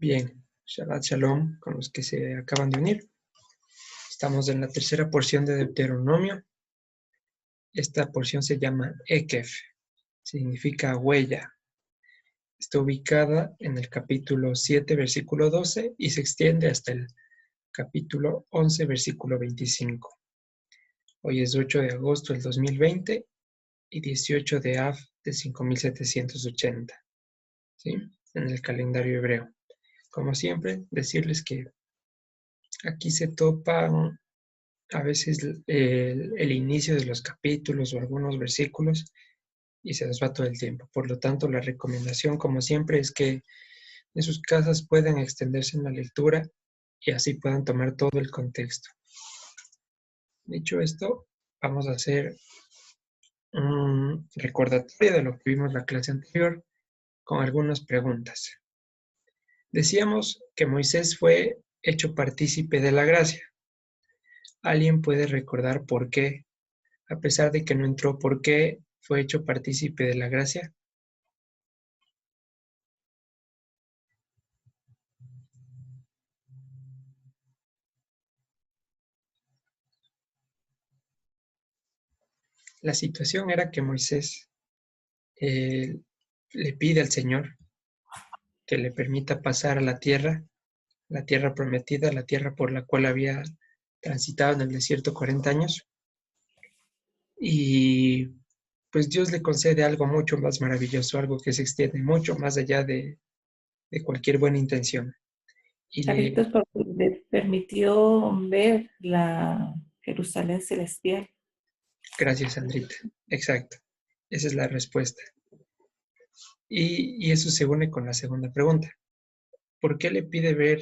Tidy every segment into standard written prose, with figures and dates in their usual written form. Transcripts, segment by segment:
Bien, Shabbat Shalom con los que se acaban de unir. Estamos en la tercera porción de Deuteronomio. Esta porción se llama Ekef, significa huella. Está ubicada en el capítulo 7, versículo 12 y se extiende hasta el capítulo 11, versículo 25. Hoy es 8 de agosto del 2020 y 18 de Av de 5780, ¿sí? En el calendario hebreo. Como siempre, decirles que aquí se topan a veces el inicio de los capítulos o algunos versículos y se nos va todo el tiempo. Por lo tanto, la recomendación, como siempre, es que en sus casas puedan extenderse en la lectura y así puedan tomar todo el contexto. Dicho esto, vamos a hacer un recordatorio de lo que vimos en la clase anterior con algunas preguntas. Decíamos que Moisés fue hecho partícipe de la gracia. ¿Alguien puede recordar por qué, a pesar de que no entró, por qué fue hecho partícipe de la gracia? La situación era que Moisés le pide al Señor que le permita pasar a la tierra prometida, la tierra por la cual había transitado en el desierto 40 años. Y pues Dios le concede algo mucho más maravilloso, algo que se extiende mucho más allá de cualquier buena intención. Y Carlitos, porque le permitió ver la Jerusalén celestial. Gracias, Sandrita. Exacto. Esa es la respuesta. Y eso se une con la segunda pregunta. ¿Por qué le pide ver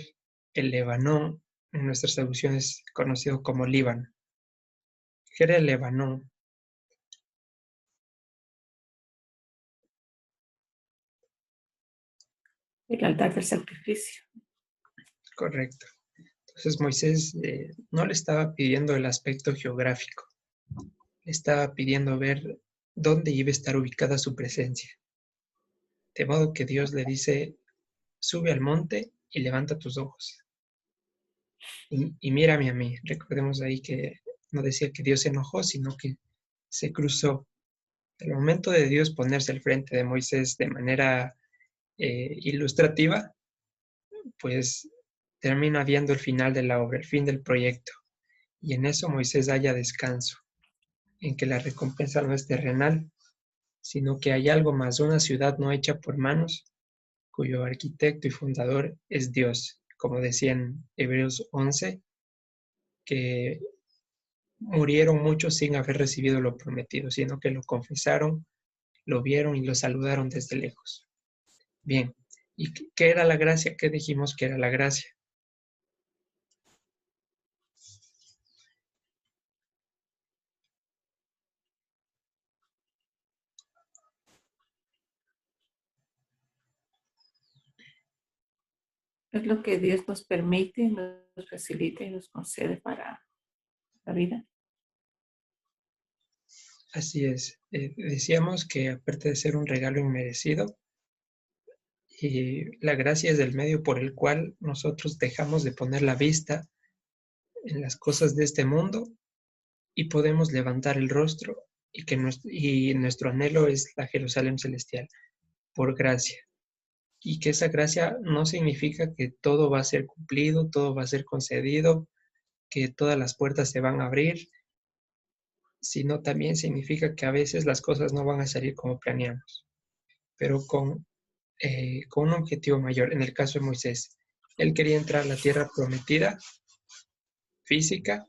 el Líbano? En nuestras traducciones conocido como Líbano? ¿Qué era el Líbano? El altar del sacrificio. Correcto. Entonces Moisés no le estaba pidiendo el aspecto geográfico, le estaba pidiendo ver dónde iba a estar ubicada su presencia. De modo que Dios le dice, sube al monte y levanta tus ojos. Y mírame a mí. Recordemos ahí que no decía que Dios se enojó, sino que se cruzó. El momento de Dios ponerse al frente de Moisés de manera ilustrativa, pues termina viendo el final de la obra, el fin del proyecto. Y en eso Moisés halla descanso, en que la recompensa no es terrenal, sino que hay algo más, una ciudad no hecha por manos, cuyo arquitecto y fundador es Dios, como decía en Hebreos 11, que murieron muchos sin haber recibido lo prometido, sino que lo confesaron, lo vieron y lo saludaron desde lejos. Bien, ¿y qué era la gracia? ¿Qué dijimos que era la gracia? Es lo que Dios nos permite, nos facilita y nos concede para la vida. Así es. Decíamos que aparte de ser un regalo inmerecido, la gracia es el medio por el cual nosotros dejamos de poner la vista en las cosas de este mundo y podemos levantar el rostro y nuestro anhelo es la Jerusalén celestial, por gracia. Y que esa gracia no significa que todo va a ser cumplido, todo va a ser concedido, que todas las puertas se van a abrir, sino también significa que a veces las cosas no van a salir como planeamos, pero con un objetivo mayor. En el caso de Moisés, él quería entrar a la tierra prometida, física,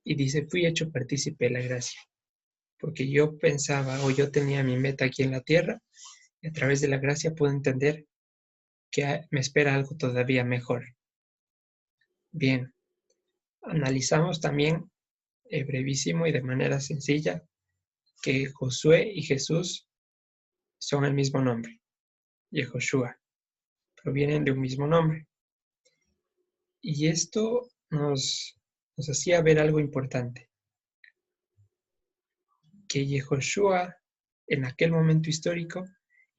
y dice, fui hecho partícipe de la gracia, porque yo pensaba o yo tenía mi meta aquí en la tierra, y a través de la gracia puedo entender que me espera algo todavía mejor. Bien, analizamos también brevísimo y de manera sencilla que Josué y Jesús son el mismo nombre, Yehoshua, provienen de un mismo nombre. Y esto nos hacía ver algo importante, que Yehoshua en aquel momento histórico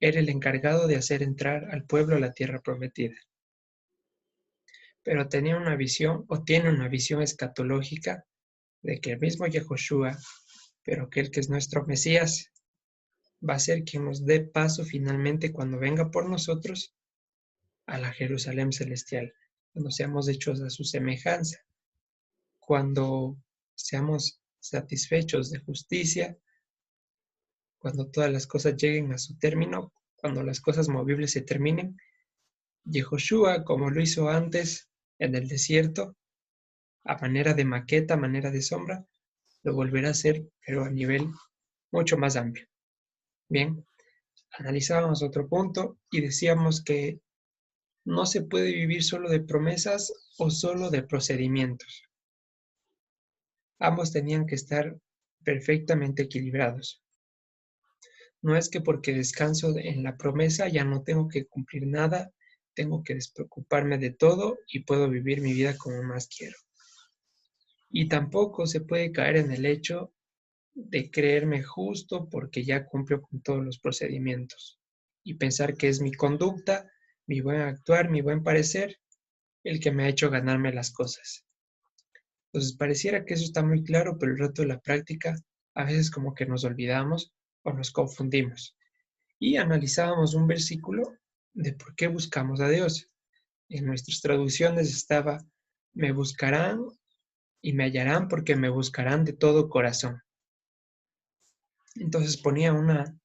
era el encargado de hacer entrar al pueblo a la tierra prometida. pero tenía una visión, o tiene una visión escatológica, de que el mismo Yehoshua, pero aquel que es nuestro Mesías, va a ser quien nos dé paso finalmente cuando venga por nosotros a la Jerusalén celestial, cuando seamos hechos a su semejanza, cuando seamos satisfechos de justicia, cuando todas las cosas lleguen a su término, cuando las cosas movibles se terminen. Yehoshua, como lo hizo antes en el desierto, a manera de maqueta, a manera de sombra, lo volverá a hacer, pero a nivel mucho más amplio. Bien, analizábamos otro punto y decíamos que no se puede vivir solo de promesas o solo de procedimientos. Ambos tenían que estar perfectamente equilibrados. No es que porque descanso en la promesa ya no tengo que cumplir nada, tengo que despreocuparme de todo y puedo vivir mi vida como más quiero. Y tampoco se puede caer en el hecho de creerme justo porque ya cumplo con todos los procedimientos y pensar que es mi conducta, mi buen actuar, mi buen parecer, el que me ha hecho ganarme las cosas. Entonces pareciera que eso está muy claro, pero el resto de la práctica a veces como que nos olvidamos o nos confundimos. Y analizábamos un versículo de por qué buscamos a Dios. En nuestras traducciones estaba, me buscarán y me hallarán porque me buscarán de todo corazón. Entonces ponía una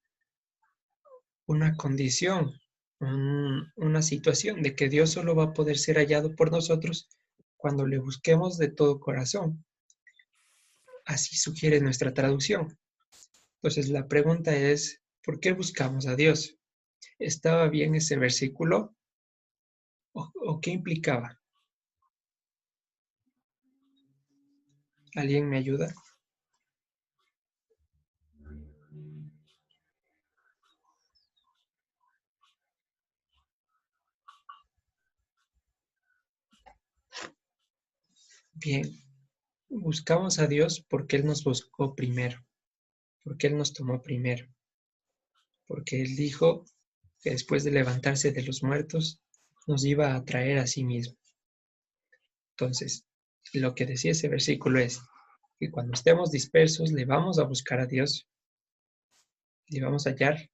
condición, una situación de que Dios solo va a poder ser hallado por nosotros cuando le busquemos de todo corazón. Así sugiere nuestra traducción. Entonces la pregunta es, ¿por qué buscamos a Dios? ¿Estaba bien ese versículo? ¿O qué implicaba? ¿Alguien me ayuda? Bien, buscamos a Dios porque Él nos buscó primero, porque Él nos tomó primero, porque Él dijo que después de levantarse de los muertos nos iba a traer a sí mismo. Entonces, lo que decía ese versículo es que cuando estemos dispersos le vamos a buscar a Dios, le vamos a hallar,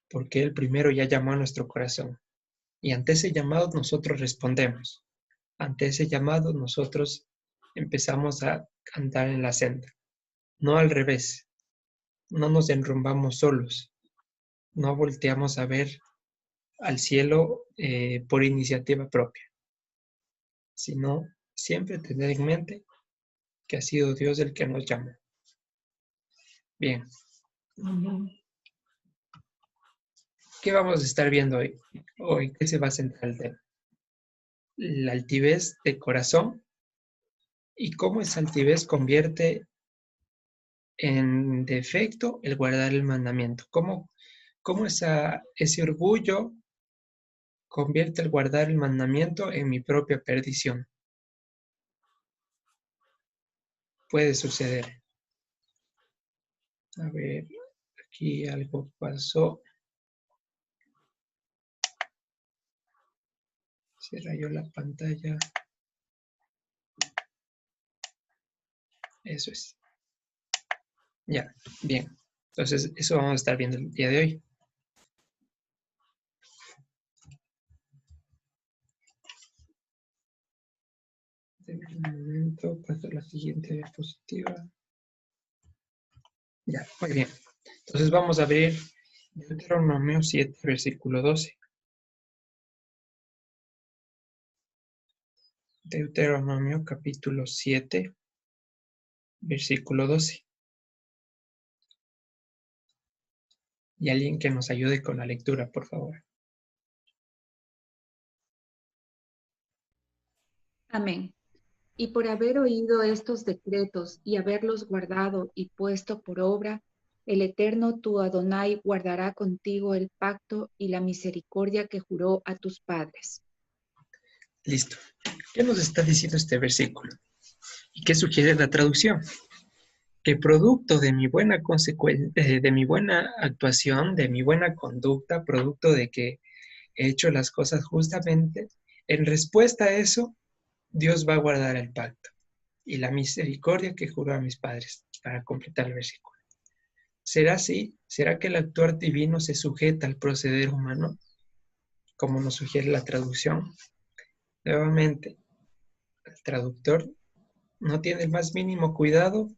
porque Él primero ya llamó a nuestro corazón. Y ante ese llamado nosotros respondemos. Ante ese llamado nosotros empezamos a andar en la senda. No al revés. No nos enrumbamos solos. No volteamos a ver al cielo por iniciativa propia, sino siempre tener en mente que ha sido Dios el que nos llamó. Bien. ¿Qué vamos a estar viendo hoy? ¿O en qué se va a centrar el tema? La altivez de corazón y cómo esa altivez convierte en defecto el guardar el mandamiento. ¿Cómo ese orgullo convierte el guardar el mandamiento en mi propia perdición? Puede suceder. A ver, aquí algo pasó. Se rayó la pantalla. Eso es. Ya, bien. Entonces, eso vamos a estar viendo el día de hoy. Un momento, paso a la siguiente diapositiva. Ya, muy bien. Entonces vamos a abrir Deuteronomio 7, versículo 12. Deuteronomio capítulo 7, versículo 12. Y alguien que nos ayude con la lectura, por favor. Amén. Y por haber oído estos decretos y haberlos guardado y puesto por obra, el Eterno tu Adonai guardará contigo el pacto y la misericordia que juró a tus padres. Listo. ¿Qué nos está diciendo este versículo? ¿Y qué sugiere la traducción? Que producto de mi buena de mi buena actuación, de mi buena conducta, producto de que he hecho las cosas justamente, En respuesta a eso, Dios va a guardar el pacto y la misericordia que juró a mis padres, para completar el versículo. ¿Será así? ¿Será que el actuar divino se sujeta al proceder humano, como nos sugiere la traducción? Nuevamente, el traductor no tiene el más mínimo cuidado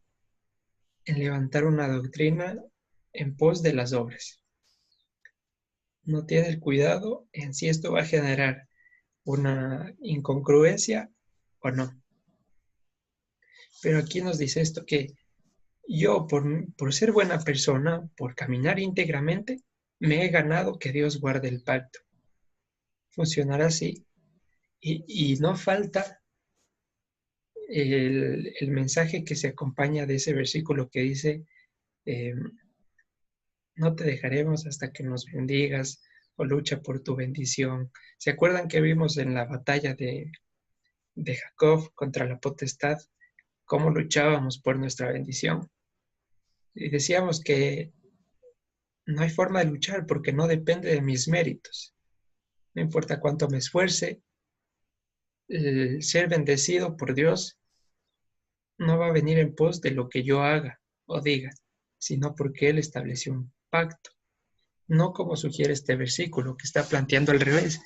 en levantar una doctrina en pos de las obras. No tiene el cuidado en si esto va a generar una incongruencia o no. Pero aquí nos dice esto, que yo, por ser buena persona, por caminar íntegramente, me he ganado que Dios guarde el pacto. Funcionará así. Y no falta el mensaje que se acompaña de ese versículo que dice, no te dejaremos hasta que nos bendigas, o lucha por tu bendición. ¿Se acuerdan que vimos en la batalla de Jacob contra la potestad, cómo luchábamos por nuestra bendición? Y decíamos que no hay forma de luchar porque no depende de mis méritos. No importa cuánto me esfuerce, el ser bendecido por Dios no va a venir en pos de lo que yo haga o diga, sino porque Él estableció un pacto. No como sugiere este versículo que está planteando al revés,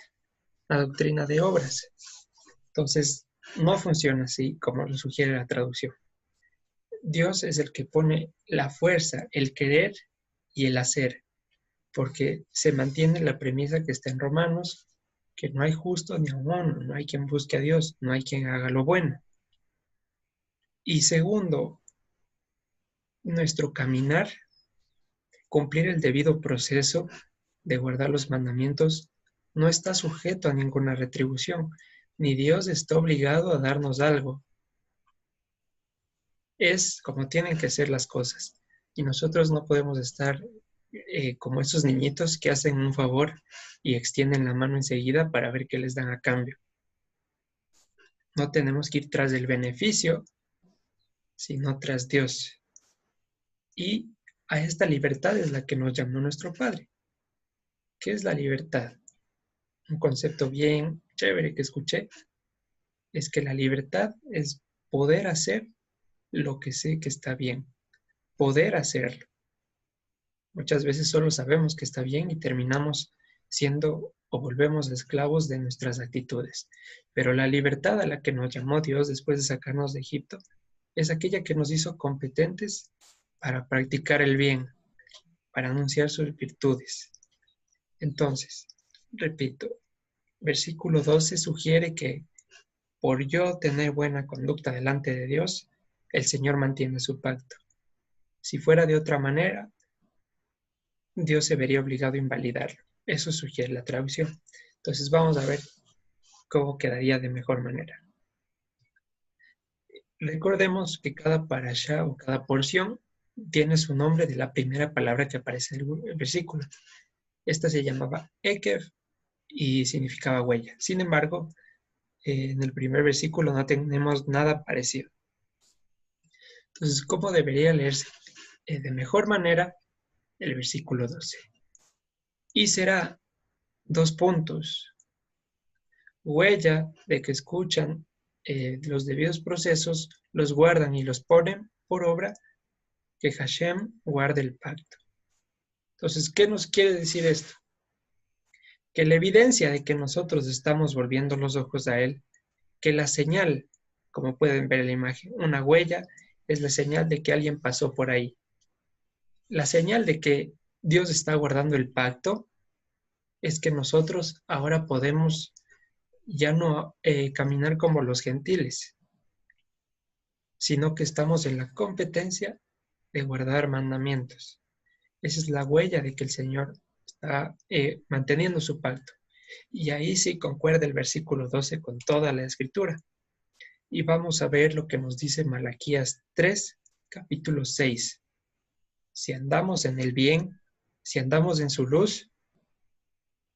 la doctrina de obras. Entonces, no funciona así como lo sugiere la traducción. Dios es el que pone la fuerza, el querer y el hacer, porque se mantiene la premisa que está en Romanos, que no hay justo ni aun uno, no hay quien busque a Dios, no hay quien haga lo bueno. Y segundo, nuestro caminar, cumplir el debido proceso de guardar los mandamientos, no está sujeto a ninguna retribución, ni Dios está obligado a darnos algo. Es como tienen que ser las cosas. Y nosotros no podemos estar como esos niñitos que hacen un favor y extienden la mano enseguida para ver qué les dan a cambio. No tenemos que ir tras del beneficio, sino tras Dios. Y a esta libertad es la que nos llamó nuestro Padre. ¿Qué es la libertad? Un concepto bien chévere que escuché es que la libertad es poder hacer lo que sé que está bien, poder hacerlo. Muchas veces solo sabemos que está bien y terminamos siendo o volvemos esclavos de nuestras actitudes. Pero la libertad a la que nos llamó Dios después de sacarnos de Egipto es aquella que nos hizo competentes para practicar el bien, para anunciar sus virtudes. Entonces, repito, versículo 12 sugiere que por yo tener buena conducta delante de Dios, el Señor mantiene su pacto. Si fuera de otra manera, Dios se vería obligado a invalidarlo. Eso sugiere la traducción. Entonces vamos a ver cómo quedaría de mejor manera. Recordemos que cada parashá o cada porción tiene su nombre de la primera palabra que aparece en el versículo. Esta se llamaba Ekev y significaba huella. Sin embargo, en el primer versículo no tenemos nada parecido. Entonces, ¿cómo debería leerse de mejor manera el versículo 12? Y será, dos puntos, huella de que escuchan los debidos procesos, los guardan y los ponen por obra, que Hashem guarde el pacto. Entonces, ¿qué nos quiere decir esto? Que la evidencia de que nosotros estamos volviendo los ojos a Él, que la señal, como pueden ver en la imagen, una huella es la señal de que alguien pasó por ahí. La señal de que Dios está guardando el pacto es que nosotros ahora podemos ya no caminar como los gentiles, sino que estamos en la competencia de guardar mandamientos. Esa es la huella de que el Señor está manteniendo su pacto. Y ahí sí concuerda el versículo 12 con toda la escritura. Y vamos a ver lo que nos dice Malaquías 3, capítulo 6. Si andamos en el bien, si andamos en su luz,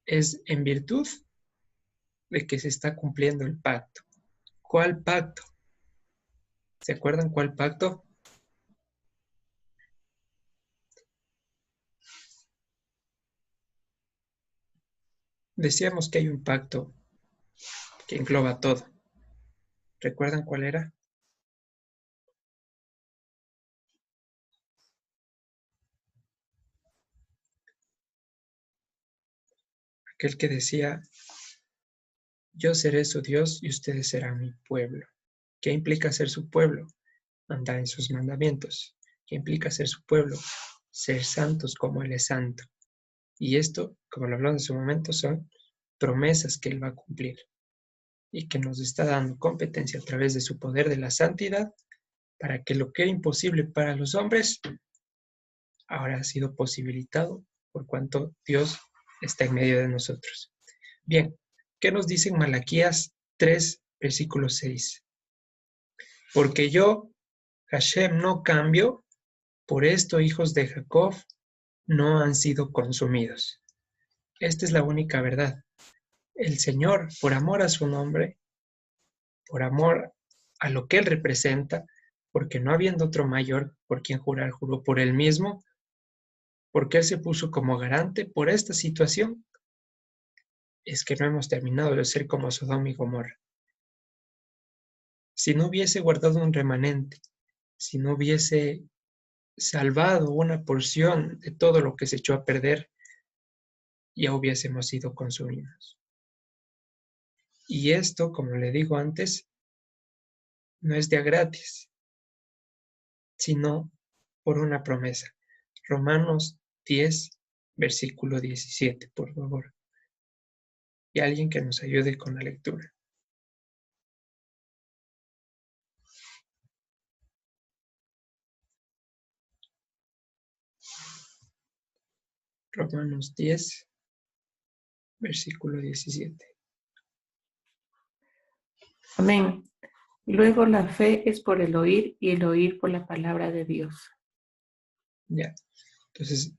es en virtud de que se está cumpliendo el pacto. ¿Cuál pacto? ¿Se acuerdan cuál pacto? Decíamos que hay un pacto que engloba todo. ¿Recuerdan cuál era? Aquel que decía, yo seré su Dios y ustedes serán mi pueblo. ¿Qué implica ser su pueblo? Andar en sus mandamientos. ¿Qué implica ser su pueblo? Ser santos como Él es santo. Y esto, como lo hablamos en su momento, son promesas que Él va a cumplir y que nos está dando competencia a través de su poder de la santidad para que lo que era imposible para los hombres ahora ha sido posibilitado por cuanto Dios está en medio de nosotros. Bien, ¿qué nos dice en Malaquías 3, versículo 6? Porque yo, Hashem, no cambio, por esto hijos de Jacob no han sido consumidos. Esta es la única verdad. El Señor, por amor a su nombre, por amor a lo que Él representa, porque no habiendo otro mayor por quien jurar, juró por Él mismo, porque Él se puso como garante por esta situación, es que no hemos terminado de ser como Sodoma y Gomorra. Si no hubiese guardado un remanente, si no hubiese salvado una porción de todo lo que se echó a perder, ya hubiésemos sido consumidos. Y esto, como le digo antes, no es de a gratis, sino por una promesa. Romanos 10, versículo 17, por favor. Y alguien que nos ayude con la lectura. Romanos 10, versículo 17. Amén. Luego la fe es por el oír y el oír por la palabra de Dios. Ya. Entonces,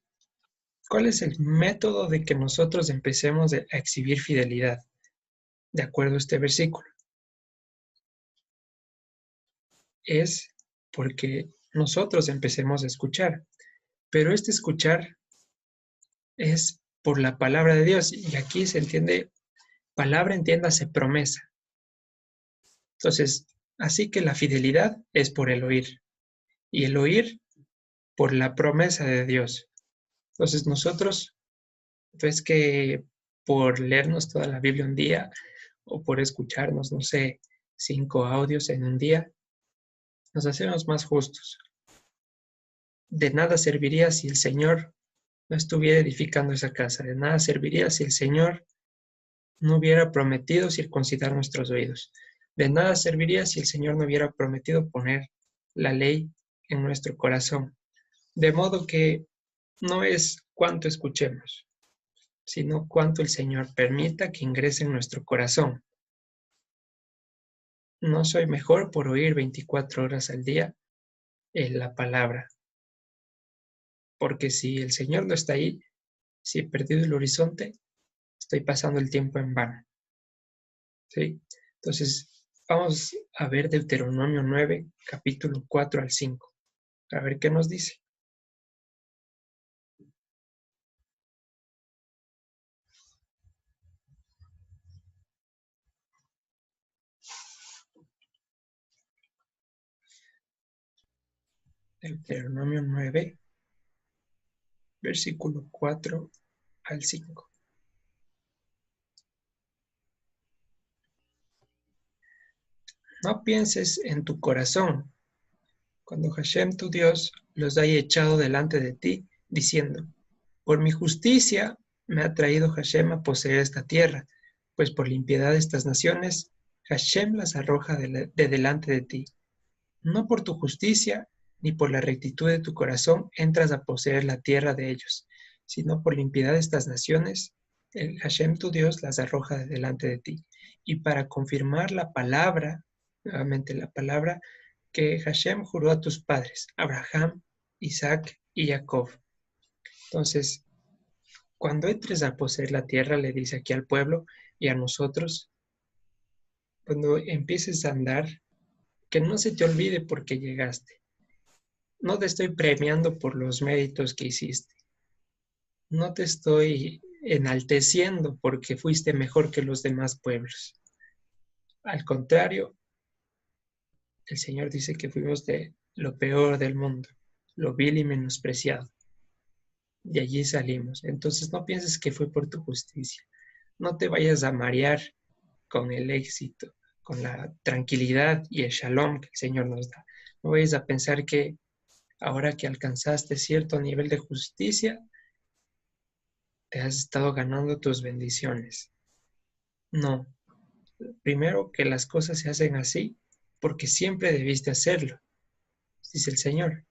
¿cuál es el método de que nosotros empecemos a exhibir fidelidad? De acuerdo a este versículo. Es porque nosotros empecemos a escuchar. Pero este escuchar es por la palabra de Dios. Y aquí se entiende, palabra entiéndase promesa. Entonces, así que la fidelidad es por el oír. Y el oír por la promesa de Dios. Entonces nosotros, pues que por leernos toda la Biblia un día o por escucharnos, no sé, 5 audios en un día, nos hacemos más justos. De nada serviría si el Señor no estuviera edificando esa casa. De nada serviría si el Señor no hubiera prometido circuncidar nuestros oídos. De nada serviría si el Señor no hubiera prometido poner la ley en nuestro corazón. De modo que no es cuánto escuchemos, sino cuánto el Señor permita que ingrese en nuestro corazón. No soy mejor por oír 24 horas al día en la palabra, porque si el Señor no está ahí, si he perdido el horizonte, estoy pasando el tiempo en vano. ¿Sí? Entonces, vamos a ver Deuteronomio 9, capítulo 4 al 5, para ver qué nos dice. Deuteronomio 9, versículo 4 al 5. No pienses en tu corazón, cuando Hashem tu Dios los haya echado delante de ti, diciendo, por mi justicia me ha traído Hashem a poseer esta tierra, pues por la impiedad de estas naciones, Hashem las arroja de delante de ti. No por tu justicia, ni por la rectitud de tu corazón entras a poseer la tierra de ellos, sino por la impiedad de estas naciones, el Hashem tu Dios las arroja de delante de ti. Y para confirmar la palabra, nuevamente la palabra, que Hashem juró a tus padres, Abraham, Isaac y Jacob. Entonces, cuando entres a poseer la tierra, le dice aquí al pueblo y a nosotros, cuando empieces a andar, que no se te olvide por qué llegaste. No te estoy premiando por los méritos que hiciste. No te estoy enalteciendo porque fuiste mejor que los demás pueblos. Al contrario, el Señor dice que fuimos de lo peor del mundo, lo vil y menospreciado. De allí salimos. Entonces no pienses que fue por tu justicia. No te vayas a marear con el éxito, con la tranquilidad y el shalom que el Señor nos da. No vayas a pensar que ahora que alcanzaste cierto nivel de justicia, te has estado ganando tus bendiciones. No. Primero que las cosas se hacen así porque siempre debiste hacerlo, dice el Señor.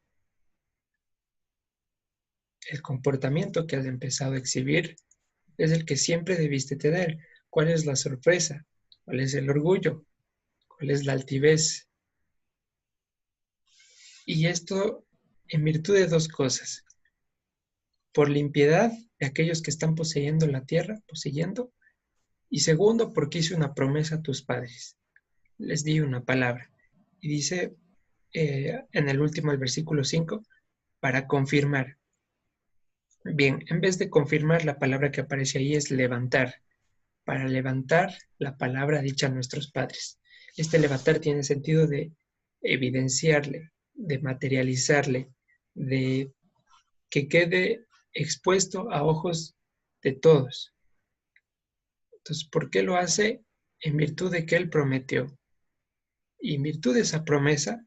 El comportamiento que has empezado a exhibir es el que siempre debiste tener. ¿Cuál es la sorpresa? ¿Cuál es el orgullo? ¿Cuál es la altivez? Y esto en virtud de dos cosas. Por la impiedad de aquellos que están poseyendo la tierra, poseyendo. Y segundo, porque hice una promesa a tus padres. Les di una palabra. Y dice en el último, el versículo 5, para confirmar. Bien, en vez de confirmar, la palabra que aparece ahí es levantar. Para levantar la palabra dicha a nuestros padres. Este levantar tiene sentido de evidenciarle, de materializarle, de que quede expuesto a ojos de todos. Entonces, ¿por qué lo hace? En virtud de que Él prometió. Y en virtud de esa promesa,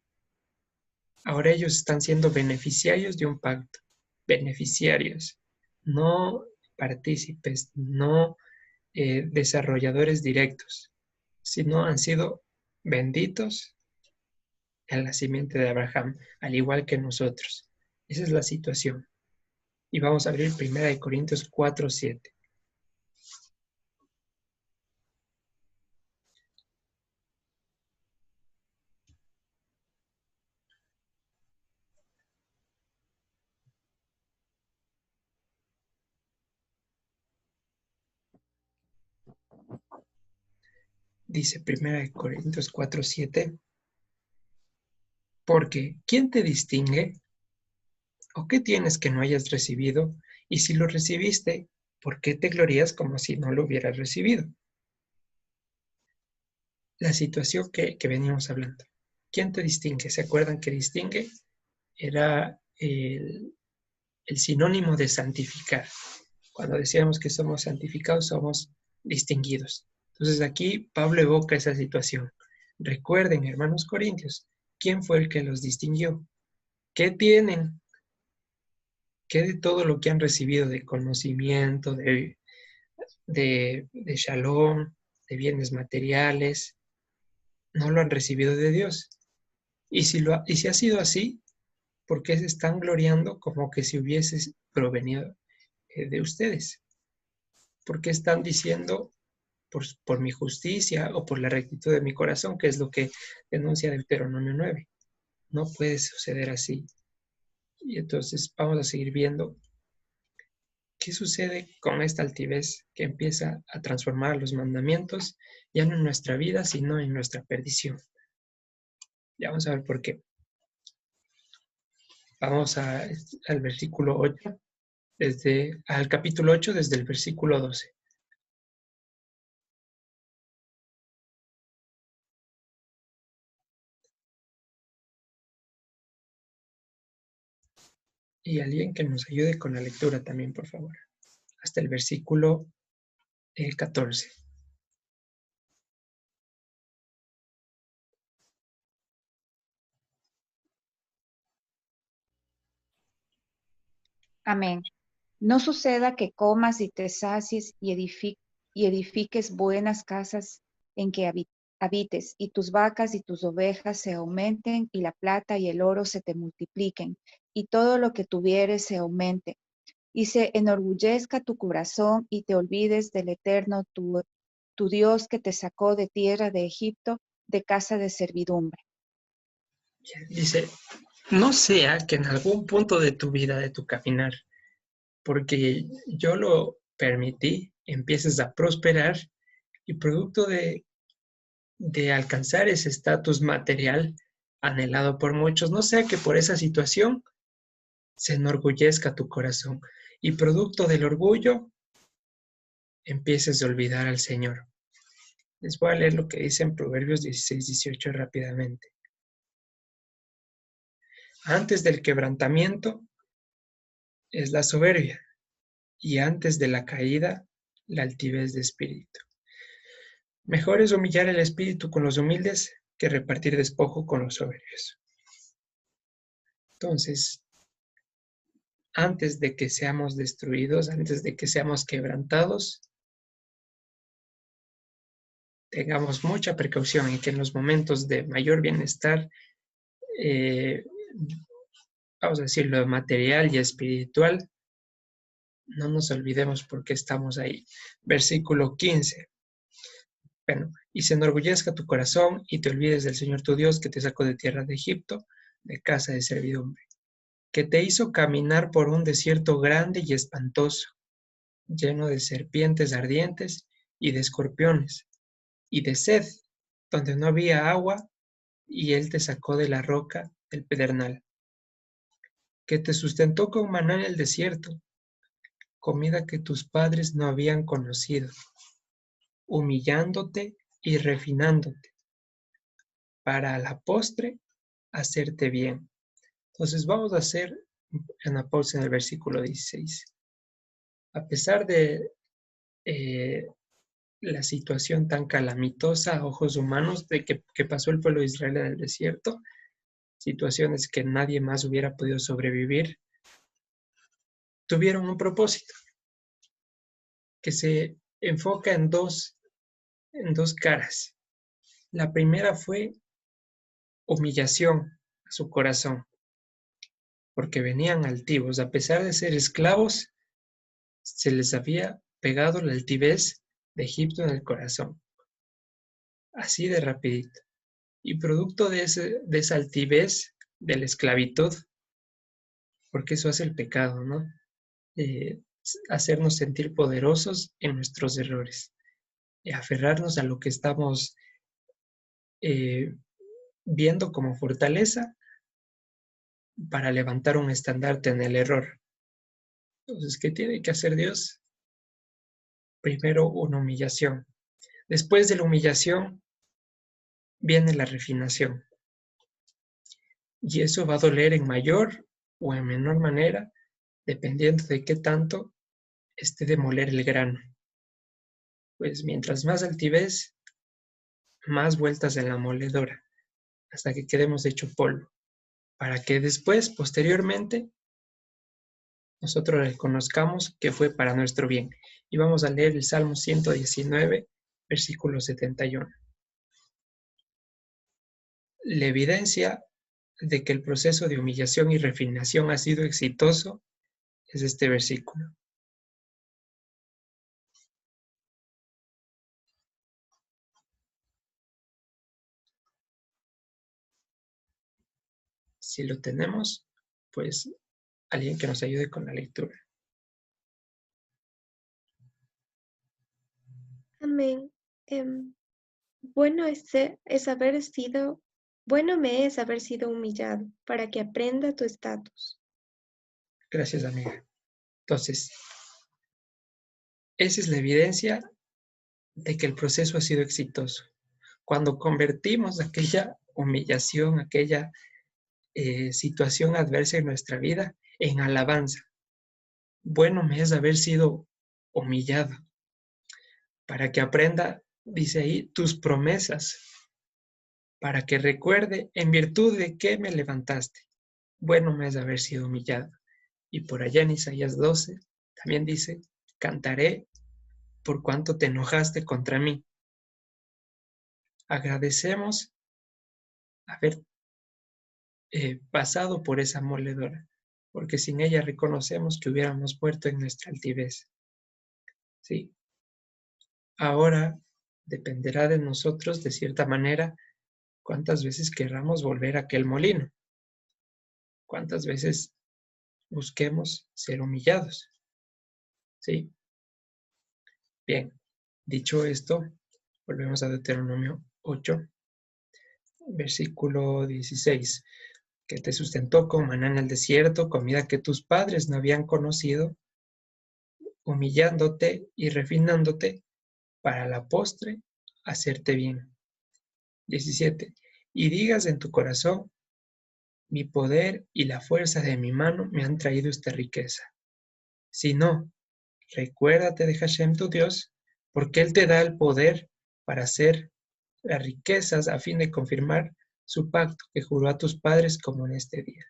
ahora ellos están siendo beneficiarios de un pacto. Beneficiarios, no partícipes, no desarrolladores directos, sino han sido benditos en la simiente de Abraham, al igual que nosotros. Esa es la situación. Y vamos a abrir 1 Corintios 4:7. Dice 1 Corintios 4:7, porque ¿quién te distingue? ¿O qué tienes que no hayas recibido? Y si lo recibiste, ¿por qué te glorías como si no lo hubieras recibido? La situación que venimos hablando. ¿Quién te distingue? ¿Se acuerdan que distingue? Era el sinónimo de santificar. Cuando decíamos que somos santificados, somos distinguidos. Entonces aquí Pablo evoca esa situación. Recuerden, hermanos corintios, ¿quién fue el que los distinguió? ¿Qué tienen? ¿Qué de todo lo que han recibido de conocimiento, de shalom, de bienes materiales, no lo han recibido de Dios? Y si ha sido así, ¿por qué se están gloriando como que si hubiese provenido de ustedes? ¿Por qué están diciendo por mi justicia o por la rectitud de mi corazón, que es lo que denuncia Deuteronomio 9? No puede suceder así. Y entonces vamos a seguir viendo qué sucede con esta altivez que empieza a transformar los mandamientos, ya no en nuestra vida, sino en nuestra perdición. Ya vamos a ver por qué. Vamos al versículo 8, al capítulo 8, desde el versículo 12. Y alguien que nos ayude con la lectura también, por favor. Hasta el versículo 14. Amén. No suceda que comas y te sacies y edifiques buenas casas en que habites, y tus vacas y tus ovejas se aumenten, y la plata y el oro se te multipliquen, y todo lo que tuvieres se aumente, y se enorgullezca tu corazón, y te olvides del Eterno, tu Dios, que te sacó de tierra de Egipto, de casa de servidumbre. Dice, no sea que en algún punto de tu vida, de tu caminar, porque yo lo permití, empieces a prosperar y producto de alcanzar ese estatus material anhelado por muchos, no sea que por esa situación se enorgullezca tu corazón y producto del orgullo empieces a olvidar al Señor. Les voy a leer lo que dice en Proverbios 16-18 rápidamente. Antes del quebrantamiento es la soberbia, y antes de la caída, la altivez de espíritu. Mejor es humillar el espíritu con los humildes que repartir despojo con los soberbios. Entonces, antes de que seamos destruidos, antes de que seamos quebrantados, tengamos mucha precaución en que en los momentos de mayor bienestar, vamos a decirlo, material y espiritual, no nos olvidemos por qué estamos ahí. Versículo 15. Bueno, y se enorgullezca tu corazón y te olvides del Señor tu Dios que te sacó de tierra de Egipto, de casa de servidumbre, que te hizo caminar por un desierto grande y espantoso, lleno de serpientes ardientes y de escorpiones, y de sed, donde no había agua, y Él te sacó de la roca del pedernal, que te sustentó con maná en el desierto, comida que tus padres no habían conocido, humillándote y refinándote, para a la postre hacerte bien. Entonces vamos a hacer una pausa en el versículo 16. A pesar de la situación tan calamitosa a ojos humanos de que pasó el pueblo de Israel en el desierto, situaciones que nadie más hubiera podido sobrevivir, tuvieron un propósito que se enfoca en dos caras. La primera fue humillación a su corazón, porque venían altivos. A pesar de ser esclavos, se les había pegado la altivez de Egipto en el corazón. Así de rapidito. Y producto de esa altivez, de la esclavitud, porque eso hace el pecado, ¿no? Hacernos sentir poderosos en nuestros errores. Aferrarnos a lo que estamos viendo como fortaleza para levantar un estandarte en el error. Entonces, ¿qué tiene que hacer Dios? Primero, una humillación. Después de la humillación, viene la refinación. Y eso va a doler en mayor o en menor manera, dependiendo de qué tanto esté de moler el grano. Pues mientras más altivez, más vueltas en la moledora, hasta que quedemos hecho polvo, para que después, posteriormente, nosotros reconozcamos que fue para nuestro bien. Y vamos a leer el Salmo 119, versículo 71. La evidencia de que el proceso de humillación y refinación ha sido exitoso es este versículo. Si lo tenemos, pues alguien que nos ayude con la lectura. Amén. Bueno me es haber sido humillado para que aprenda tu estatus. Gracias, amiga. Entonces, esa es la evidencia de que el proceso ha sido exitoso. Cuando convertimos aquella humillación, aquella situación adversa en nuestra vida en alabanza. Bueno me es haber sido humillado para que aprenda, dice ahí, tus promesas, para que recuerde en virtud de qué me levantaste. Bueno me es haber sido humillado. Y por allá en Isaías 12 también dice, cantaré por cuanto te enojaste contra mí. Agradecemos haber pasado por esa moledora, porque sin ella reconocemos que hubiéramos muerto en nuestra altivez. Sí. Ahora dependerá de nosotros, de cierta manera, cuántas veces querramos volver a aquel molino, cuántas veces busquemos ser humillados. Sí. Bien, dicho esto, volvemos a Deuteronomio 8, versículo 16. Que te sustentó con maná en el desierto, comida que tus padres no habían conocido, humillándote y refinándote, para la postre hacerte bien. 17. Y digas en tu corazón, mi poder y la fuerza de mi mano me han traído esta riqueza. Si no, recuérdate de Hashem tu Dios, porque Él te da el poder para hacer las riquezas a fin de confirmar su pacto que juró a tus padres como en este día.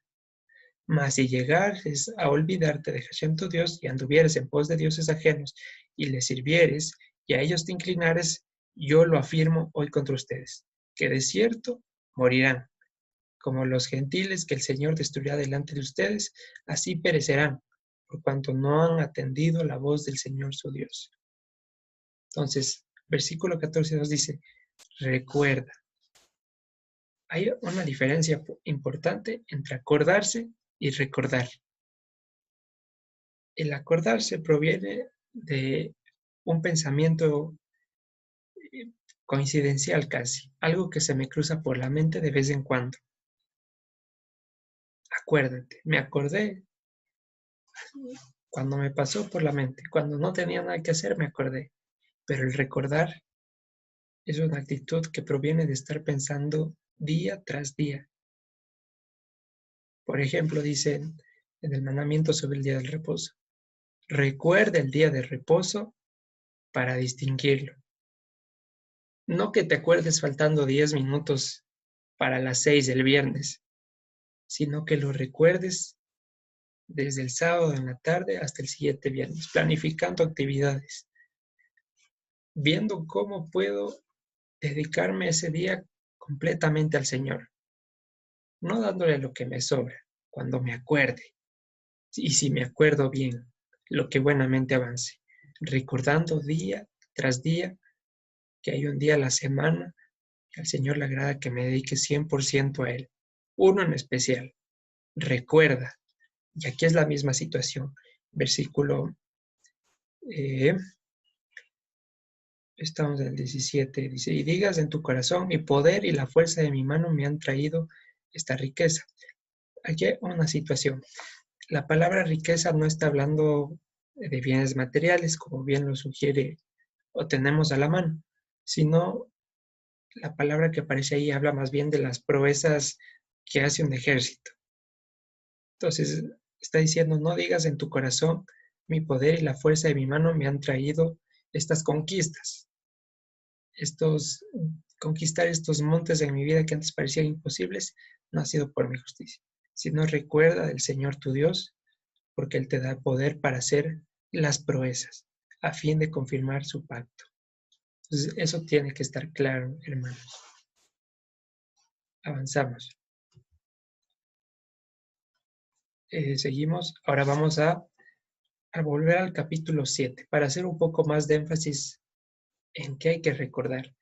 Mas si llegares a olvidarte de Hashem tu Dios y anduvieres en pos de dioses ajenos y les sirvieres y a ellos te inclinares, yo lo afirmo hoy contra ustedes, que de cierto morirán, como los gentiles que el Señor destruirá delante de ustedes, así perecerán, por cuanto no han atendido la voz del Señor su Dios. Entonces, versículo 14 nos dice, recuerda. Hay una diferencia importante entre acordarse y recordar. El acordarse proviene de un pensamiento coincidencial casi, algo que se me cruza por la mente de vez en cuando. Acuérdate, me acordé cuando me pasó por la mente, cuando no tenía nada que hacer me acordé, pero el recordar es una actitud que proviene de estar pensando día tras día. Por ejemplo, dicen en el mandamiento sobre el día del reposo, recuerda el día de reposo para distinguirlo. No que te acuerdes faltando 10 minutos para las 6 del viernes, sino que lo recuerdes desde el sábado en la tarde hasta el siguiente viernes, planificando actividades, viendo cómo puedo dedicarme ese día completamente al Señor, no dándole lo que me sobra, cuando me acuerde, y si me acuerdo bien, lo que buenamente avance, recordando día tras día que hay un día a la semana que al Señor le agrada que me dedique 100% a Él. Uno en especial, recuerda, y aquí es la misma situación, versículo, estamos en el 17, dice, y digas en tu corazón, mi poder y la fuerza de mi mano me han traído esta riqueza. Aquí hay una situación. La palabra riqueza no está hablando de bienes materiales, como bien lo sugiere o tenemos a la mano, sino la palabra que aparece ahí habla más bien de las proezas que hace un ejército. Entonces, está diciendo, no digas en tu corazón, mi poder y la fuerza de mi mano me han traído estas conquistas. Conquistar estos montes en mi vida que antes parecían imposibles, no ha sido por mi justicia, sino recuerda del Señor tu Dios, porque Él te da poder para hacer las proezas, a fin de confirmar su pacto. Entonces, eso tiene que estar claro, hermanos. Avanzamos. Seguimos. Ahora vamos a volver al capítulo 7 para hacer un poco más de énfasis en qué hay que recordar,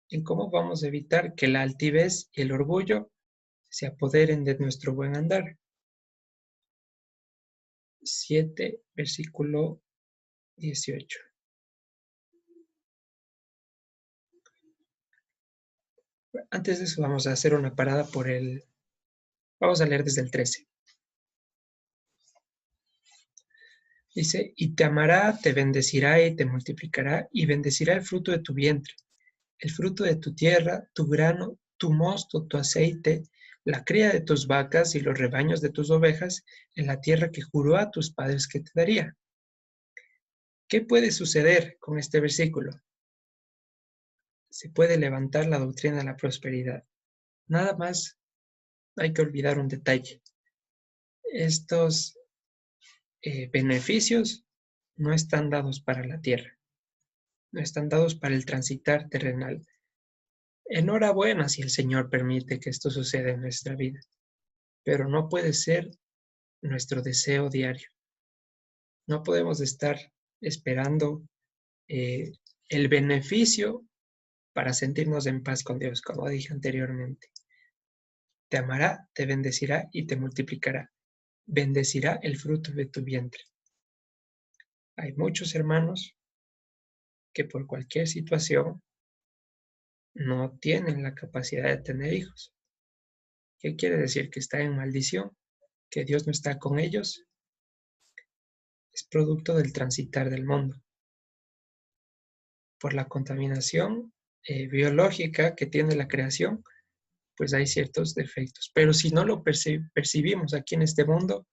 en cómo vamos a evitar que la altivez y el orgullo se apoderen de nuestro buen andar. 7, versículo 18. Antes de eso vamos a hacer una parada vamos a leer desde el 13. Dice, y te amará, te bendecirá y te multiplicará, y bendecirá el fruto de tu vientre, el fruto de tu tierra, tu grano, tu mosto, tu aceite, la cría de tus vacas y los rebaños de tus ovejas, en la tierra que juró a tus padres que te daría. ¿Qué puede suceder con este versículo? Se puede levantar la doctrina de la prosperidad. Nada más hay que olvidar un detalle. Estos beneficios no están dados para la tierra, no están dados para el transitar terrenal. Enhorabuena si el Señor permite que esto suceda en nuestra vida, pero no puede ser nuestro deseo diario. No podemos estar esperando el beneficio para sentirnos en paz con Dios, como dije anteriormente. Te amará, te bendecirá y te multiplicará. Bendecirá el fruto de tu vientre. Hay muchos hermanos que por cualquier situación no tienen la capacidad de tener hijos. ¿Qué quiere decir? Que está en maldición, que Dios no está con ellos. Es producto del transitar del mundo. Por la contaminación biológica que tiene la creación, pues hay ciertos defectos. Pero si no lo percibimos aquí en este mundo,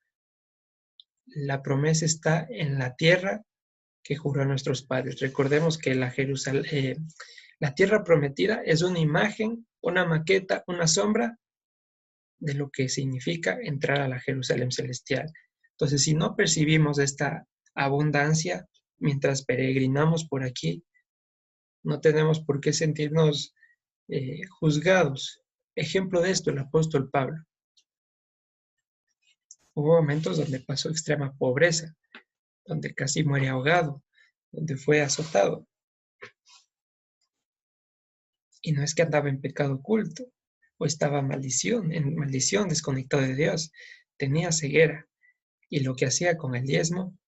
la promesa está en la tierra que juró a nuestros padres. Recordemos que la tierra prometida es una imagen, una maqueta, una sombra de lo que significa entrar a la Jerusalén celestial. Entonces, si no percibimos esta abundancia mientras peregrinamos por aquí, no tenemos por qué sentirnos juzgados. Ejemplo de esto, el apóstol Pablo. Hubo momentos donde pasó extrema pobreza, donde casi muere ahogado, donde fue azotado. Y no es que andaba en pecado oculto, o estaba en maldición, desconectado de Dios. Tenía ceguera. Y lo que hacía con el diezmo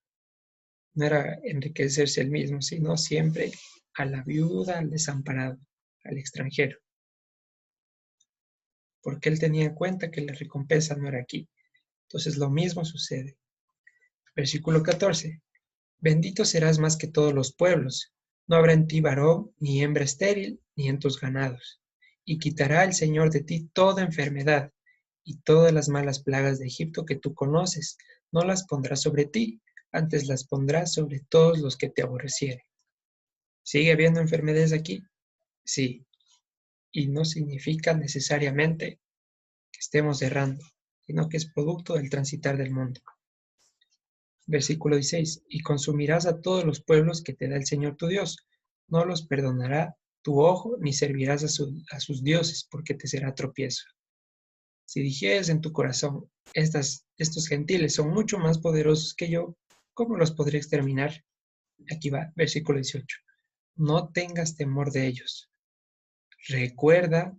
no era enriquecerse él mismo, sino siempre a la viuda, al desamparado, al extranjero. Porque él tenía en cuenta que la recompensa no era aquí. Entonces lo mismo sucede. Versículo 14. Bendito serás más que todos los pueblos. No habrá en ti varón ni hembra estéril, ni en tus ganados. Y quitará el Señor de ti toda enfermedad, y todas las malas plagas de Egipto que tú conoces. No las pondrá sobre ti, antes las pondrá sobre todos los que te aborrecieren. ¿Sigue habiendo enfermedades aquí? Sí. Y no significa necesariamente que estemos errando, sino que es producto del transitar del mundo. Versículo 16. Y consumirás a todos los pueblos que te da el Señor tu Dios. No los perdonará tu ojo, ni servirás a sus dioses, porque te será tropiezo. Si dijeres en tu corazón, estos gentiles son mucho más poderosos que yo, ¿cómo los podré exterminar? Aquí va, versículo 18. No tengas temor de ellos. Recuerda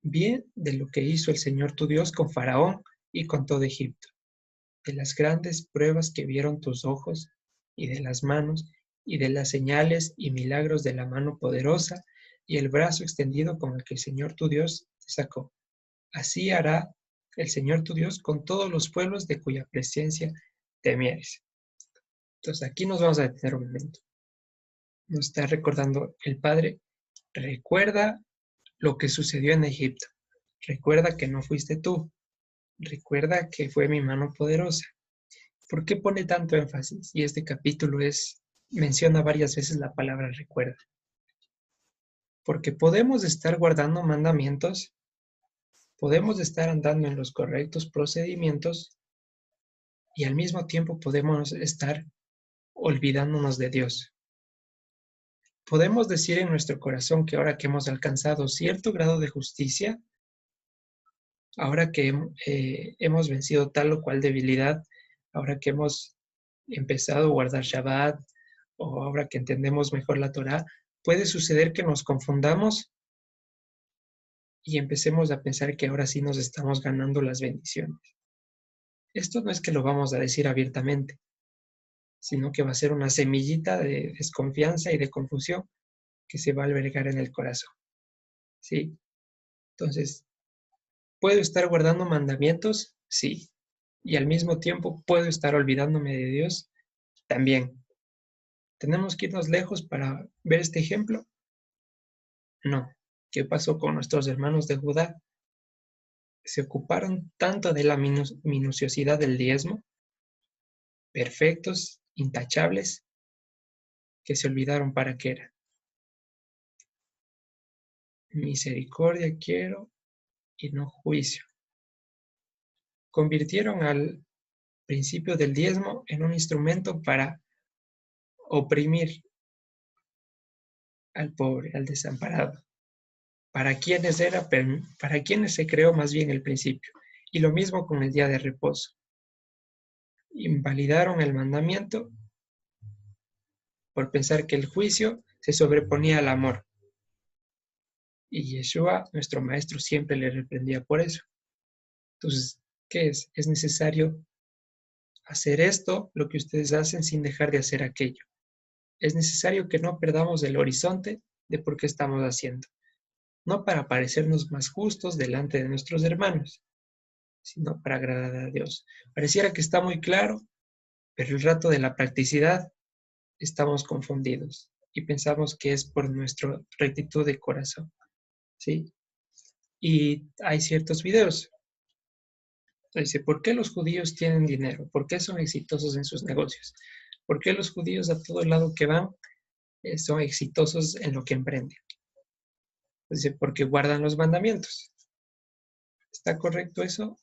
bien de lo que hizo el Señor tu Dios con Faraón y con todo Egipto, de las grandes pruebas que vieron tus ojos, y de las manos, y de las señales y milagros de la mano poderosa y el brazo extendido con el que el Señor tu Dios te sacó. Así hará el Señor tu Dios con todos los pueblos de cuya presencia temieres. Entonces aquí nos vamos a detener un momento. Nos está recordando el Padre, recuerda lo que sucedió en Egipto. Recuerda que no fuiste tú. Recuerda que fue mi mano poderosa. ¿Por qué pone tanto énfasis? Y este capítulo menciona varias veces la palabra recuerda. Porque podemos estar guardando mandamientos, podemos estar andando en los correctos procedimientos y al mismo tiempo podemos estar olvidándonos de Dios. Podemos decir en nuestro corazón que ahora que hemos alcanzado cierto grado de justicia, ahora que hemos vencido tal o cual debilidad, ahora que hemos empezado a guardar Shabbat, o ahora que entendemos mejor la Torá, puede suceder que nos confundamos y empecemos a pensar que ahora sí nos estamos ganando las bendiciones. Esto no es que lo vamos a decir abiertamente, sino que va a ser una semillita de desconfianza y de confusión que se va a albergar en el corazón. ¿Sí? Entonces, ¿puedo estar guardando mandamientos? Sí. Y al mismo tiempo, ¿puedo estar olvidándome de Dios? También. ¿Tenemos que irnos lejos para ver este ejemplo? No. ¿Qué pasó con nuestros hermanos de Judá? Se ocuparon tanto de la minuciosidad del diezmo, perfectos, intachables, que se olvidaron para qué era. Misericordia quiero y no juicio. Convirtieron al principio del diezmo en un instrumento para oprimir al pobre, al desamparado. ¿Para quiénes era? Para quienes se creó más bien el principio. Y lo mismo con el día de reposo. Invalidaron el mandamiento por pensar que el juicio se sobreponía al amor. Y Yeshua, nuestro maestro, siempre le reprendía por eso. Entonces, ¿qué es? Es necesario hacer esto, lo que ustedes hacen, sin dejar de hacer aquello. Es necesario que no perdamos el horizonte de por qué estamos haciendo. No para parecernos más justos delante de nuestros hermanos, sino para agradar a Dios. Pareciera que está muy claro, pero el rato de la practicidad estamos confundidos. y pensamos que es por nuestra rectitud de corazón, ¿sí? Y hay ciertos videos. Dice, ¿por qué los judíos tienen dinero? ¿Por qué son exitosos en sus negocios? ¿Por qué los judíos a todo lado que van son exitosos en lo que emprenden? Dice, porque guardan los mandamientos. ¿Está correcto eso?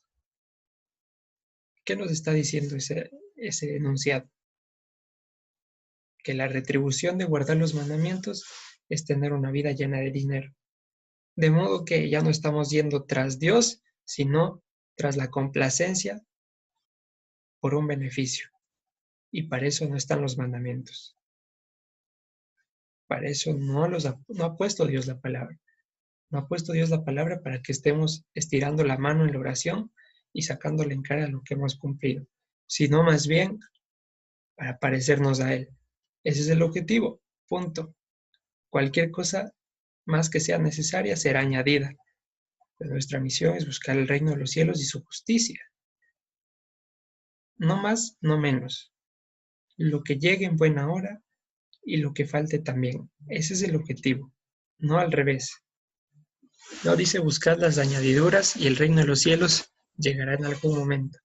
¿Qué nos está diciendo ese enunciado? Que la retribución de guardar los mandamientos es tener una vida llena de dinero. De modo que ya no estamos yendo tras Dios, sino tras la complacencia por un beneficio. Y para eso no están los mandamientos. Para eso no ha puesto Dios la palabra. No ha puesto Dios la palabra para que estemos estirando la mano en la oración y sacándole en cara lo que hemos cumplido, sino más bien para parecernos a Él. Ese es el objetivo, punto. Cualquier cosa más que sea necesaria será añadida. Pero nuestra misión es buscar el reino de los cielos y su justicia. No más, no menos. Lo que llegue en buena hora y lo que falte también. Ese es el objetivo, no al revés. No dice buscar las añadiduras y el reino de los cielos llegará en algún momento.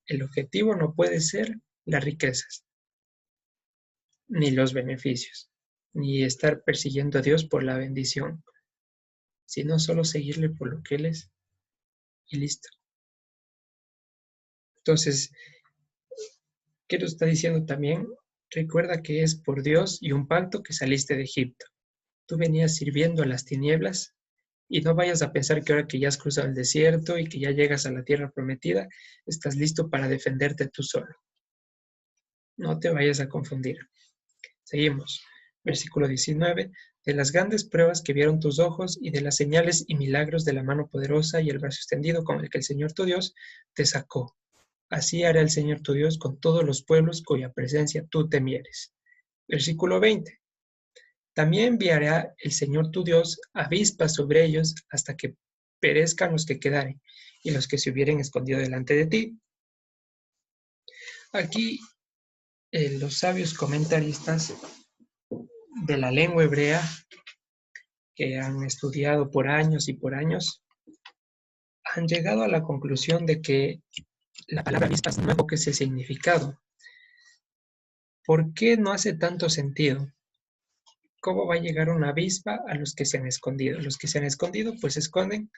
El objetivo no puede ser las riquezas, ni los beneficios, ni estar persiguiendo a Dios por la bendición, sino solo seguirle por lo que Él es y listo. Entonces, ¿qué nos está diciendo también? Recuerda que es por Dios y un pacto que saliste de Egipto. Tú venías sirviendo a las tinieblas y no vayas a pensar que ahora que ya has cruzado el desierto y que ya llegas a la tierra prometida, estás listo para defenderte tú solo. No te vayas a confundir. Seguimos. Versículo 19. De las grandes pruebas que vieron tus ojos y de las señales y milagros de la mano poderosa y el brazo extendido con el que el Señor tu Dios te sacó. Así hará el Señor tu Dios con todos los pueblos cuya presencia tú temieres. Versículo 20. También enviará el Señor tu Dios avispas sobre ellos hasta que perezcan los que quedaren y los que se hubieren escondido delante de ti. Aquí los sabios comentaristas de la lengua hebrea que han estudiado por años y por años han llegado a la conclusión de que la palabra avispas no evoca ese significado. ¿Por qué no hace tanto sentido? ¿Cómo va a llegar una avispa a los que se han escondido? Los que se han escondido, pues se esconden,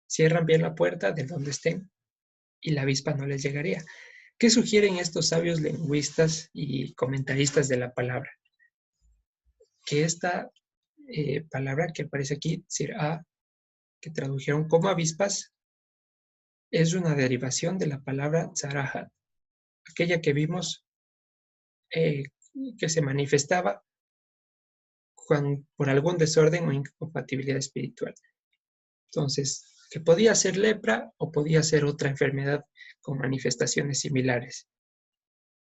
cierran bien la puerta de donde estén y la avispa no les llegaría. ¿Qué sugieren estos sabios lingüistas y comentaristas de la palabra? Que esta palabra que aparece aquí, sirá, que tradujeron como avispas, es una derivación de la palabra tzarahat, aquella que vimos que se manifestaba por algún desorden o incompatibilidad espiritual. Entonces, que podía ser lepra o podía ser otra enfermedad con manifestaciones similares.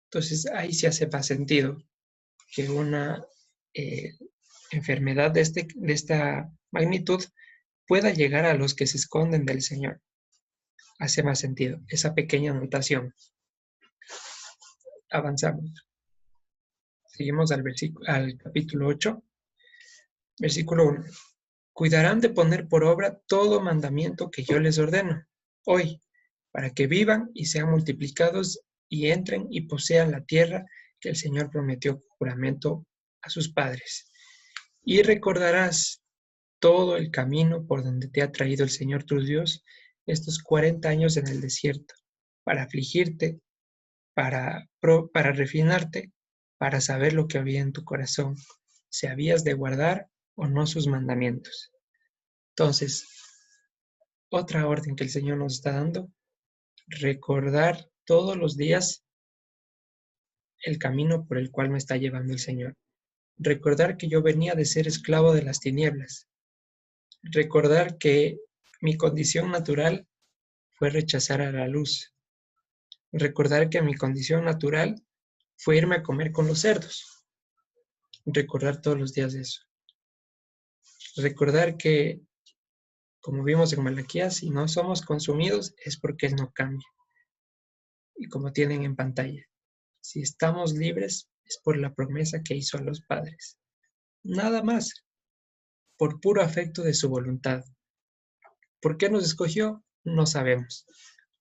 Entonces, ahí sí hace más sentido que una enfermedad de esta magnitud pueda llegar a los que se esconden del Señor. Hace más sentido esa pequeña anotación. Avanzamos. Seguimos al capítulo 8, versículo 1. Cuidarán de poner por obra todo mandamiento que yo les ordeno hoy, para que vivan y sean multiplicados y entren y posean la tierra que el Señor prometió con juramento a sus padres. Y recordarás todo el camino por donde te ha traído el Señor tu Dios estos 40 años en el desierto, para afligirte, para refinarte, para saber lo que había en tu corazón, si habías de guardar o no sus mandamientos. Entonces, otra orden que el Señor nos está dando, recordar todos los días el camino por el cual me está llevando el Señor. Recordar que yo venía de ser esclavo de las tinieblas. Recordar que mi condición natural fue rechazar a la luz. Recordar que mi condición natural fue irme a comer con los cerdos. Recordar todos los días eso. Recordar que, como vimos en Malaquías, si no somos consumidos es porque Él no cambia. Y como tienen en pantalla, si estamos libres es por la promesa que hizo a los padres. Nada más, por puro afecto de su voluntad. ¿Por qué nos escogió? No sabemos.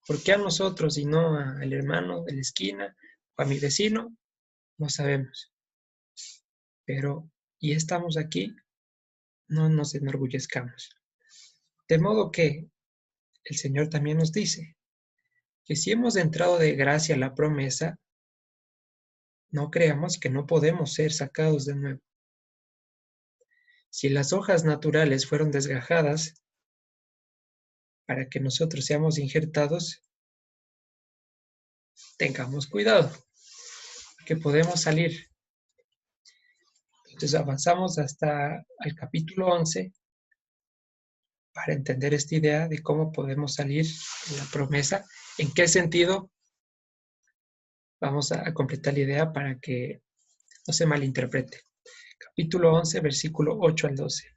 ¿Por qué a nosotros y no al hermano de la esquina o a mi vecino? No sabemos. Pero, y estamos aquí, no nos enorgullezcamos. De modo que el Señor también nos dice que si hemos entrado de gracia a la promesa, no creamos que no podemos ser sacados de nuevo. Si las hojas naturales fueron desgajadas para que nosotros seamos injertados, tengamos cuidado, que podemos salir. Entonces avanzamos hasta el capítulo 11 para entender esta idea de cómo podemos salir de la promesa. ¿En qué sentido? Vamos a completar la idea para que no se malinterprete. Capítulo 11, versículo 8 al 12.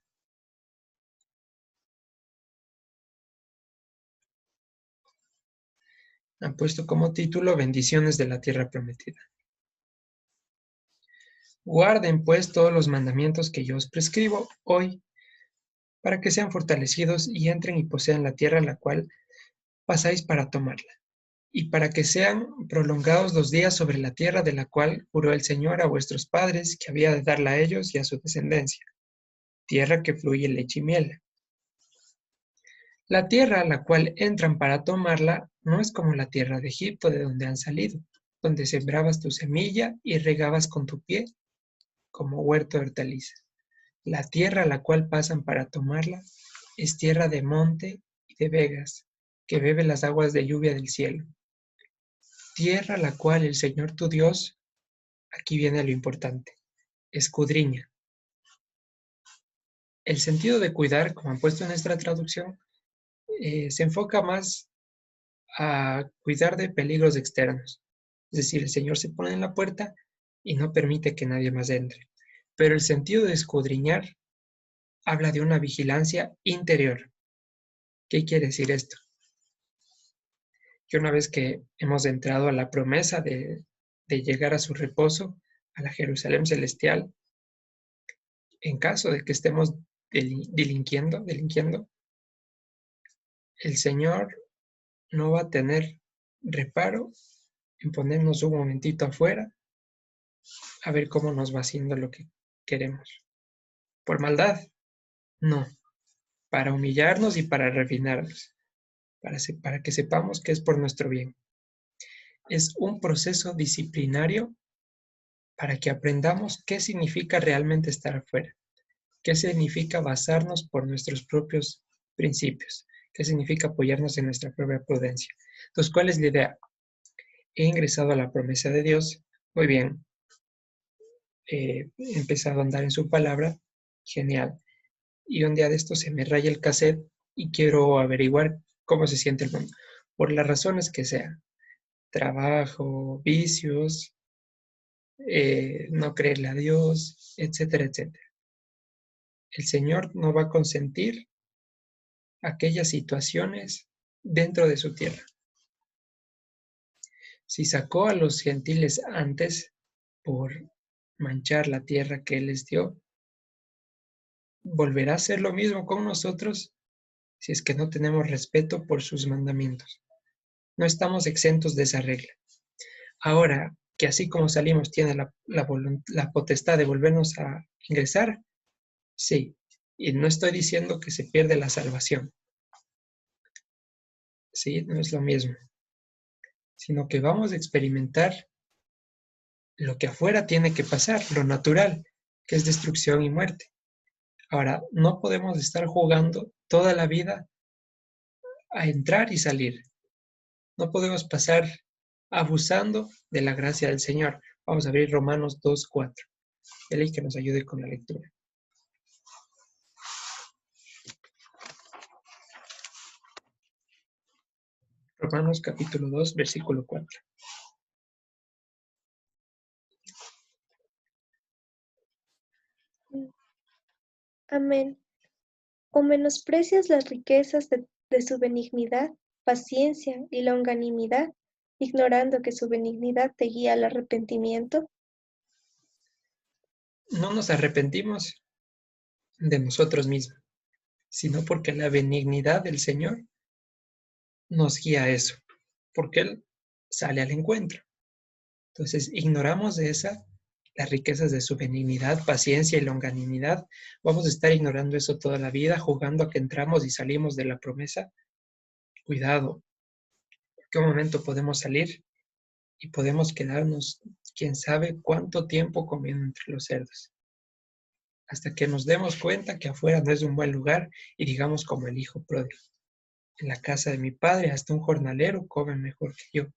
Han puesto como título Bendiciones de la tierra prometida. Guarden pues todos los mandamientos que yo os prescribo hoy, para que sean fortalecidos y entren y posean la tierra la cual pasáis para tomarla, y para que sean prolongados los días sobre la tierra de la cual juró el Señor a vuestros padres que había de darla a ellos y a su descendencia, tierra que fluye leche y miel. La tierra a la cual entran para tomarla no es como la tierra de Egipto de donde han salido, donde sembrabas tu semilla y regabas con tu pie como huerto de hortalizas. La tierra a la cual pasan para tomarla es tierra de monte y de vegas, que bebe las aguas de lluvia del cielo. Tierra a la cual el Señor tu Dios, aquí viene lo importante, escudriña. El sentido de cuidar, como han puesto en esta traducción, se enfoca más a cuidar de peligros externos. Es decir, el Señor se pone en la puerta y no permite que nadie más entre. Pero el sentido de escudriñar habla de una vigilancia interior. ¿Qué quiere decir esto? Que una vez que hemos entrado a la promesa de llegar a su reposo, a la Jerusalén celestial, en caso de que estemos delinquiendo, el Señor no va a tener reparo en ponernos un momentito afuera a ver cómo nos va haciendo lo que queremos. ¿Por maldad? No. Para humillarnos y para refinarnos, para que sepamos que es por nuestro bien. Es un proceso disciplinario para que aprendamos qué significa realmente estar afuera, qué significa basarnos por nuestros propios principios, qué significa apoyarnos en nuestra propia prudencia. Entonces, ¿cuál es la idea? He ingresado a la promesa de Dios, muy bien, he empezado a andar en su palabra, genial, y un día de esto se me raya el cassette y quiero averiguar cómo se siente el mundo, por las razones que sean, trabajo, vicios, no creerle a Dios, etcétera, etcétera. El Señor no va a consentir aquellas situaciones dentro de su tierra. Si sacó a los gentiles antes por manchar la tierra que Él les dio, ¿volverá a hacer lo mismo con nosotros si es que no tenemos respeto por sus mandamientos? No estamos exentos de esa regla. Ahora que así como salimos tiene la potestad de volvernos a ingresar, sí. Y no estoy diciendo que se pierde la salvación. Sí, no es lo mismo. Sino que vamos a experimentar lo que afuera tiene que pasar, lo natural, que es destrucción y muerte. Ahora, no podemos estar jugando toda la vida a entrar y salir. No podemos pasar abusando de la gracia del Señor. Vamos a abrir Romanos 2:4. Él que nos ayude con la lectura. Romanos capítulo 2, versículo 4. Amén. ¿O menosprecias las riquezas de su benignidad, paciencia y longanimidad, ignorando que su benignidad te guía al arrepentimiento? no nos arrepentimos de nosotros mismos, sino porque la benignidad del Señor nos guía a eso, porque Él sale al encuentro. Entonces, ignoramos de esa las riquezas de su benignidad, paciencia y longanimidad. Vamos a estar ignorando eso toda la vida, jugando a que entramos y salimos de la promesa. Cuidado, en qué momento podemos salir y podemos quedarnos, quién sabe cuánto tiempo comiendo entre los cerdos, hasta que nos demos cuenta que afuera no es un buen lugar y digamos como el hijo pródigo. En la casa de mi padre hasta un jornalero come mejor que yo.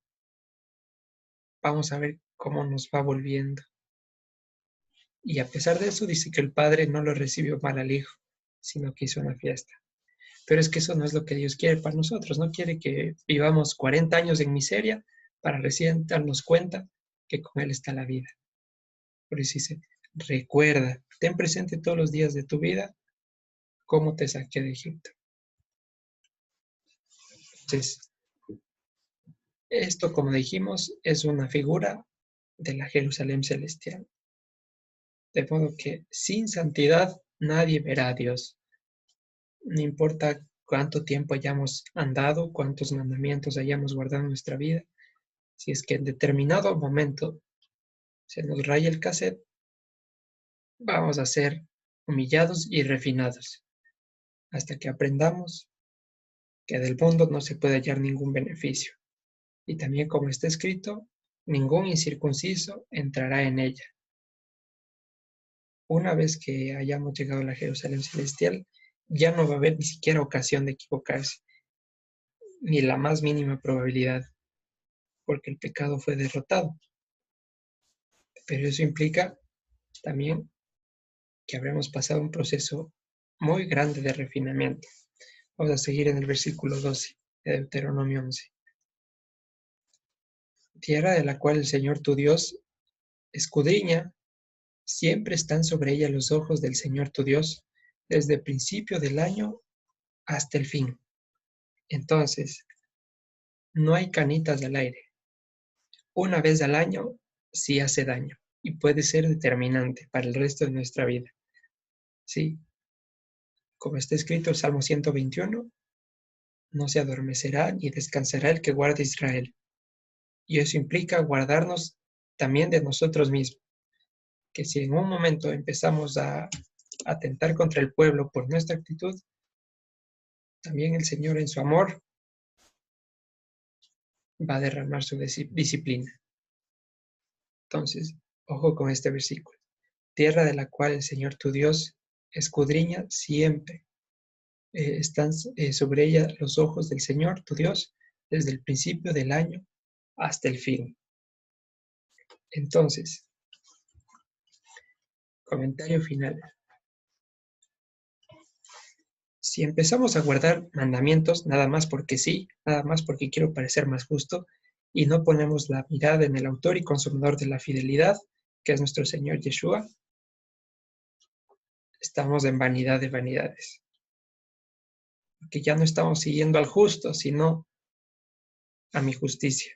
Vamos a ver cómo nos va volviendo. Y a pesar de eso, dice que el padre no lo recibió mal al hijo, sino que hizo una fiesta. Pero es que eso no es lo que Dios quiere para nosotros. No quiere que vivamos 40 años en miseria para recién darnos cuenta que con Él está la vida. Por eso dice, recuerda, ten presente todos los días de tu vida cómo te saqué de Egipto. Entonces, esto, como dijimos, es una figura de la Jerusalén celestial. De modo que sin santidad nadie verá a Dios. No importa cuánto tiempo hayamos andado, cuántos mandamientos hayamos guardado en nuestra vida, si es que en determinado momento se nos raya el cassette, vamos a ser humillados y refinados, hasta que aprendamos que del mundo no se puede hallar ningún beneficio. Y también, como está escrito, ningún incircunciso entrará en ella. Una vez que hayamos llegado a la Jerusalén celestial, ya no va a haber ni siquiera ocasión de equivocarse, ni la más mínima probabilidad, porque el pecado fue derrotado. Pero eso implica también que habremos pasado un proceso muy grande de refinamiento. Vamos a seguir en el versículo 12 de Deuteronomio 11. Tierra de la cual el Señor tu Dios escudriña, siempre están sobre ella los ojos del Señor tu Dios, desde el principio del año hasta el fin. Entonces, no hay canitas al aire. Una vez al año sí hace daño y puede ser determinante para el resto de nuestra vida. Sí, como está escrito el Salmo 121, no se adormecerá ni descansará el que guarde Israel. Y eso implica guardarnos también de nosotros mismos, que si en un momento empezamos a atentar contra el pueblo por nuestra actitud, también el Señor en su amor va a derramar su disciplina. Entonces, ojo con este versículo. Tierra de la cual el Señor tu Dios escudriña siempre. Están sobre ella los ojos del Señor tu Dios desde el principio del año hasta el fin. Entonces, comentario final. Si empezamos a guardar mandamientos nada más porque sí, nada más porque quiero parecer más justo, y no ponemos la mirada en el autor y consumador de la fidelidad, que es nuestro Señor Yeshua, estamos en vanidad de vanidades. Porque ya no estamos siguiendo al justo, sino a mi justicia.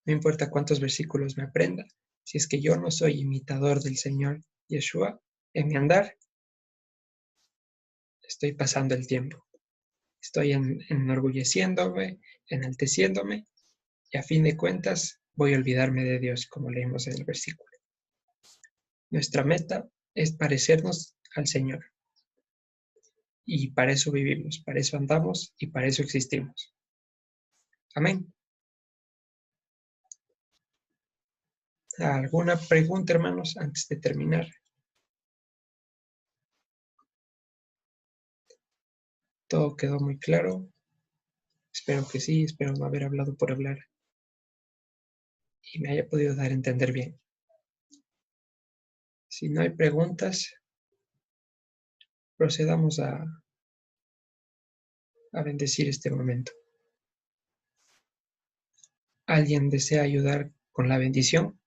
No importa cuántos versículos me aprenda, si es que yo no soy imitador del Señor Yeshua en mi andar, estoy pasando el tiempo. Estoy enorgulleciéndome, enalteciéndome, y a fin de cuentas voy a olvidarme de Dios, como leemos en el versículo. Nuestra meta es parecernos al Señor. Y para eso vivimos, para eso andamos y para eso existimos. Amén. ¿Alguna pregunta, hermanos, antes de terminar? ¿Todo quedó muy claro? Espero que sí, espero no haber hablado por hablar y me haya podido dar a entender bien. Si no hay preguntas, procedamos a bendecir este momento. ¿Alguien desea ayudar con la bendición?